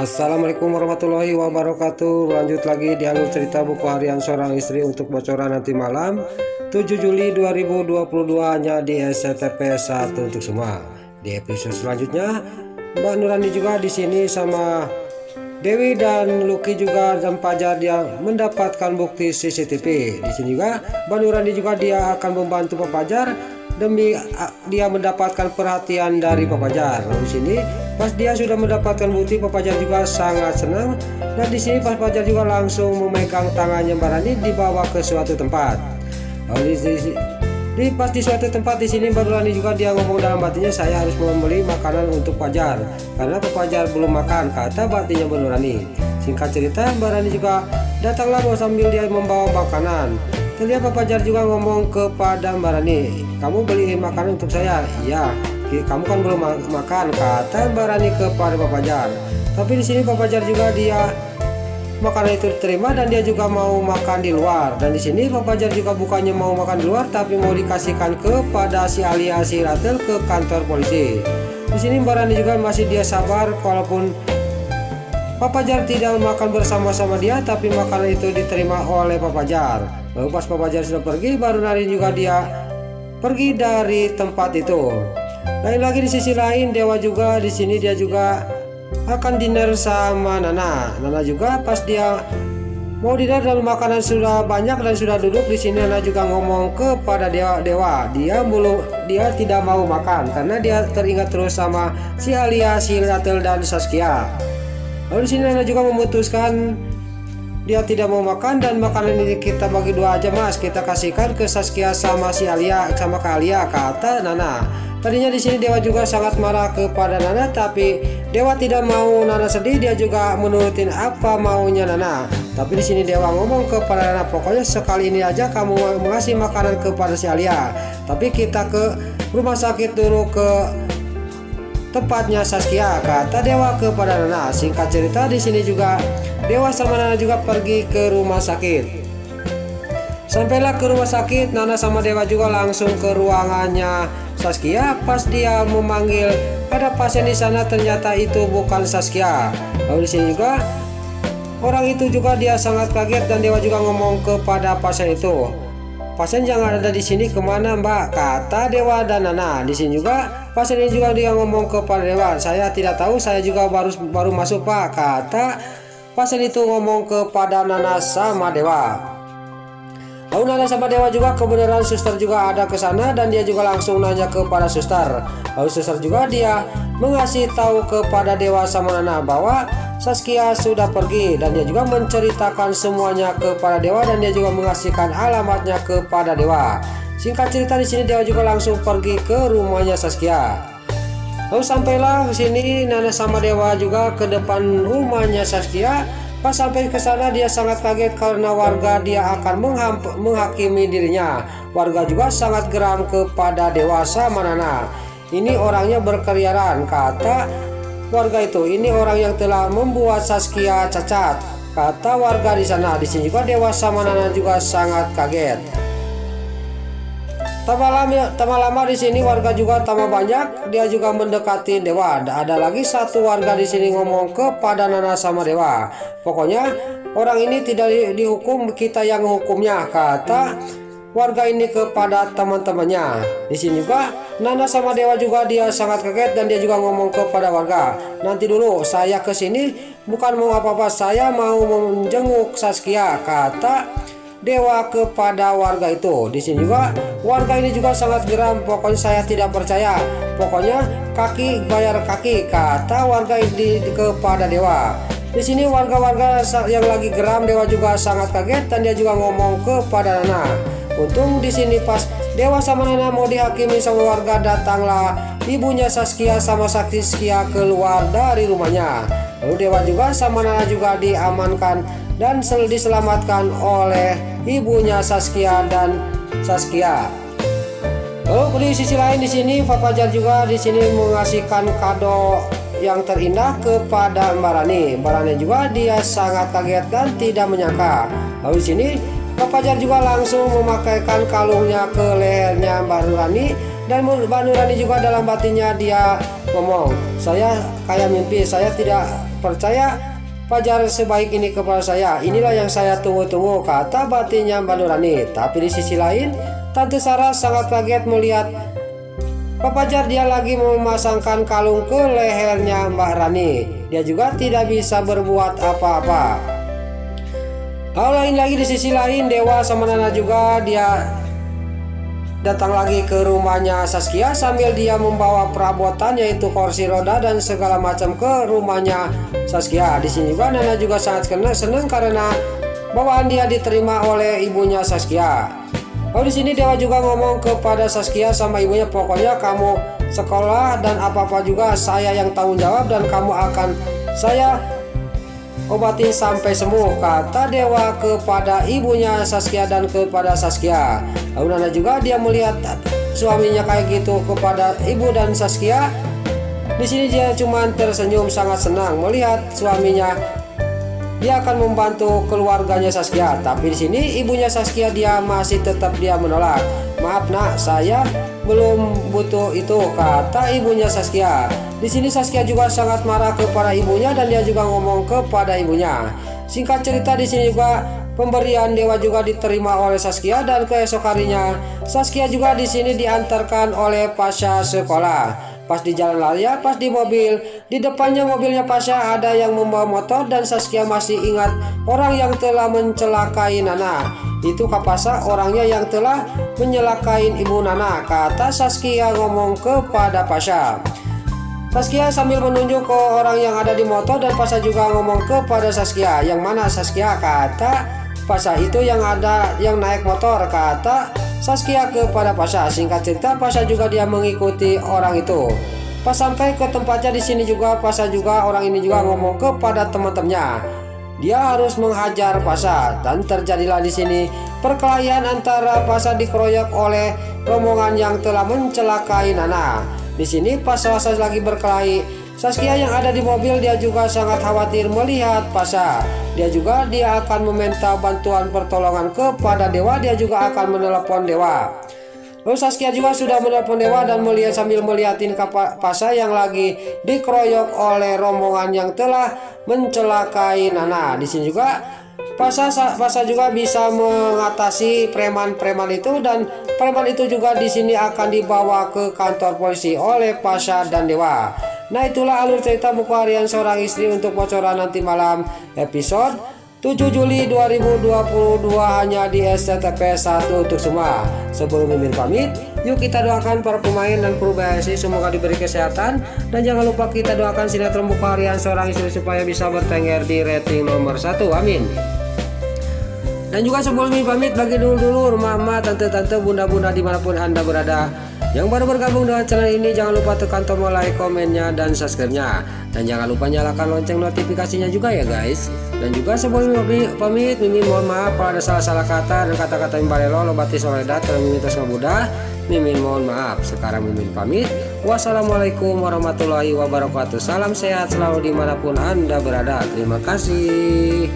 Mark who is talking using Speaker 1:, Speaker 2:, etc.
Speaker 1: Assalamualaikum warahmatullahi wabarakatuh. Lanjut lagi di alur cerita buku harian seorang istri untuk bocoran nanti malam 7 Juli 2022 hanya di SCTP 1 untuk semua. Di episode selanjutnya Mbak Nurani juga di sini sama Dewi dan Lucky juga dan Fajar dia mendapatkan bukti CCTV. Di sini juga Mbak Nurani juga dia akan membantu Pak Fajar demi dia mendapatkan perhatian dari Pak Fajar. Lalu di sini pas dia sudah mendapatkan bukti, Pak Fajar juga sangat senang, dan di sini Pak Fajar juga langsung memegang tangannya Mbak Nurani dibawa ke suatu tempat. Lalu pas di suatu tempat di sini Mbak Nurani juga dia ngomong dalam hatinya, saya harus membeli makanan untuk Fajar karena Pak Fajar belum makan, kata batinnya Mbak Nurani. Singkat cerita Mbak Nurani juga datanglah sambil dia membawa makanan. Terlihat Pak Fajar juga ngomong kepada Mbak Nurani, kamu beliin makanan untuk saya? Iya, kamu kan belum makan, kata Mbak Nurani kepada Pak Fajar. Tapi di sini Pak Fajar juga dia makanan itu diterima dan dia juga mau makan di luar. Dan di sini Pak Fajar juga bukannya mau makan di luar, tapi mau dikasihkan kepada si Alia si Ratel ke kantor polisi. Di sini Mbak Nurani juga masih dia sabar, walaupun Pak Fajar tidak makan bersama-sama dia, tapi makanan itu diterima oleh Pak Fajar. Lalu pas Pak Fajar sudah pergi, baru Nurani juga dia pergi dari tempat itu. Lain lagi di sisi lain, Dewa juga di sini dia juga akan dinner sama Nana. Nana juga pas dia mau dinner dan makanan sudah banyak dan sudah duduk di sini, Nana juga ngomong kepada Dewa, dia tidak mau makan karena dia teringat terus sama si Alia, si Ratel dan Saskia. Lalu di sini Nana juga memutuskan dia tidak mau makan, dan makanan ini kita bagi dua aja mas, kita kasihkan ke Saskia sama si Alia sama Kak Alia, kata Nana. Tadinya di sini Dewa juga sangat marah kepada Nana, tapi Dewa tidak mau Nana sedih, dia juga menurutin apa maunya Nana. Tapi di sini Dewa ngomong kepada Nana, pokoknya sekali ini aja kamu mengasih makanan kepada si Alia, tapi kita ke rumah sakit dulu ke tempatnya Saskia, kata Dewa kepada Nana. Singkat cerita di sini juga Dewa sama Nana juga pergi ke rumah sakit. Sampailah ke rumah sakit, Nana sama Dewa juga langsung ke ruangannya Saskia. Pas dia memanggil ada pasien di sana, ternyata itu bukan Saskia. Lalu di sini juga orang itu juga dia sangat kaget, dan Dewa juga ngomong kepada pasien itu, pasien jangan ada di sini, kemana Mbak, kata Dewa dan Nana. Di sini juga pasien ini juga dia ngomong kepada Dewa, saya tidak tahu, saya juga baru masuk Pak, kata pasien itu ngomong kepada Nana sama Dewa. Lalu Nana sama Dewa juga kebenaran suster juga ada ke sana, dan dia juga langsung nanya kepada suster. Lalu suster juga dia mengasih tahu kepada Dewa sama Nana bahwa Saskia sudah pergi, dan dia juga menceritakan semuanya kepada Dewa, dan dia juga mengasihkan alamatnya kepada Dewa. Singkat cerita di sini Dewa juga langsung pergi ke rumahnya Saskia. Lalu sampailah ke sini Nana sama Dewa juga ke depan rumahnya Saskia. Pas sampai ke sana dia sangat kaget karena warga dia akan menghakimi dirinya. Warga juga sangat geram kepada Dewa sama Nana. Ini orangnya berkeliaran, kata warga itu. Ini orang yang telah membuat Saskia cacat, kata warga di sana. Di sini juga Dewa sama Nana juga sangat kaget. Tambah lama di sini warga juga tambah banyak, dia juga mendekati Dewa. Ada lagi satu warga di sini ngomong kepada Nana sama Dewa, pokoknya orang ini tidak dihukum, kita yang hukumnya, kata warga ini kepada teman-temannya. Di sini juga Nana sama Dewa juga dia sangat kaget, dan dia juga ngomong kepada warga, nanti dulu saya ke sini bukan mau apa-apa, saya mau menjenguk Saskia, kata Dewa kepada warga itu. Di sini juga warga ini juga sangat geram, pokoknya saya tidak percaya, pokoknya kaki bayar kaki, kata warga ini kepada Dewa. Di sini warga-warga yang lagi geram, Dewa juga sangat kaget, dan dia juga ngomong kepada Nana. Untung di sini pas Dewa sama Nana mau dihakimi sama warga, datanglah ibunya Saskia sama Saskia keluar dari rumahnya. Lalu Dewa juga sama Nana juga diamankan dan diselamatkan oleh ibunya Saskia dan Saskia. Lalu di sisi lain di sini Pak Fajar juga di sini mengasihkan kado yang terindah kepada Mbak Rani. Mbak Rani juga dia sangat kaget dan tidak menyangka. Lalu di sini Pak Fajar juga langsung memakaikan kalungnya ke lehernya Mbak Nurani, dan Mbak Nurani juga dalam batinnya dia ngomong, saya kayak mimpi, saya tidak percaya Fajar sebaik ini kepada saya. Inilah yang saya tunggu-tunggu, kata batinnya Mbak Nurani. Tapi di sisi lain, Tante Sarah sangat kaget melihat Pak Fajar dia lagi memasangkan kalung ke lehernya Mbak Rani. Dia juga tidak bisa berbuat apa-apa. Lain lagi di sisi lain, Dewa sama Nana juga dia datang lagi ke rumahnya Saskia sambil dia membawa perabotan yaitu kursi roda dan segala macam ke rumahnya Saskia. Di sini juga Nana juga sangat senang karena bawaan dia diterima oleh ibunya Saskia. Lalu di sini Dewa juga ngomong kepada Saskia sama ibunya, pokoknya kamu sekolah dan apa-apa juga saya yang tanggung jawab dan kamu akan saya obatin sampai sembuh, kata Dewa kepada ibunya Saskia dan kepada Saskia. Lalu Nana juga dia melihat suaminya kayak gitu kepada ibu dan Saskia. Di sini dia cuma tersenyum sangat senang melihat suaminya. Dia akan membantu keluarganya Saskia. Tapi di sini ibunya Saskia dia masih tetap dia menolak. Maaf nak, saya belum butuh itu, kata ibunya Saskia. Di sini Saskia juga sangat marah kepada ibunya dan dia juga ngomong kepada ibunya. Singkat cerita di sini juga pemberian Dewa juga diterima oleh Saskia dan keesok harinya Saskia juga di sini diantarkan oleh Pasha sekolah. Pas di jalan raya, pas di mobil, di depannya mobilnya Pasha ada yang membawa motor dan Saskia masih ingat orang yang telah mencelakai Nana. Itu Kak Pasha orangnya yang telah menyelakain ibu Nana, kata Saskia ngomong kepada Pasha. Saskia sambil menunjuk ke orang yang ada di motor dan Pasha juga ngomong kepada Saskia. Yang mana Saskia, kata Pasha. Itu yang ada yang naik motor, kata Saskia kepada Pasha. Singkat cerita Pasha juga dia mengikuti orang itu. Pas sampai ke tempatnya di sini juga Pasha juga orang ini juga ngomong kepada teman-temannya. Dia harus menghajar Pasha dan terjadilah di sini perkelahian antara Pasha dikeroyok oleh rombongan yang telah mencelakai Nana. Di sini pas Pasha lagi berkelahi, Saskia yang ada di mobil dia juga sangat khawatir melihat Pasha. Dia akan meminta bantuan pertolongan kepada Dewa. Dia juga akan menelepon Dewa. Lalu Saskia juga sudah menelepon Dewa dan sambil melihatin Pasha yang lagi dikeroyok oleh rombongan yang telah mencelakai Nana. Di sini juga Pasha juga bisa mengatasi preman-preman itu dan preman itu juga di sini akan dibawa ke kantor polisi oleh Pasha dan Dewa. Nah, itulah alur cerita buku harian seorang istri untuk bocoran nanti malam episode 7 Juli 2022 hanya di SCTP 1 untuk semua. Sebelum Mimin pamit, yuk kita doakan para pemain dan kru BSI semoga diberi kesehatan. Dan jangan lupa kita doakan sinetron buku harian seorang istri supaya bisa bertengger di rating nomor 1. Amin. Dan juga sebelum Mimin pamit, bagi dulu mama, tante-tante, bunda-bunda dimanapun Anda berada yang baru bergabung dengan channel ini, jangan lupa tekan tombol like, komennya, dan subscribe-nya. Dan jangan lupa nyalakan lonceng notifikasinya juga ya guys. Dan juga sebelum pamit, Mimin mohon maaf kalau ada salah-salah kata dan kata-kata yang balelo, lobati soledat, dan Mimin terus mudah. Mimin mohon maaf. Sekarang Mimin pamit. Wassalamualaikum warahmatullahi wabarakatuh. Salam sehat selalu dimanapun Anda berada. Terima kasih.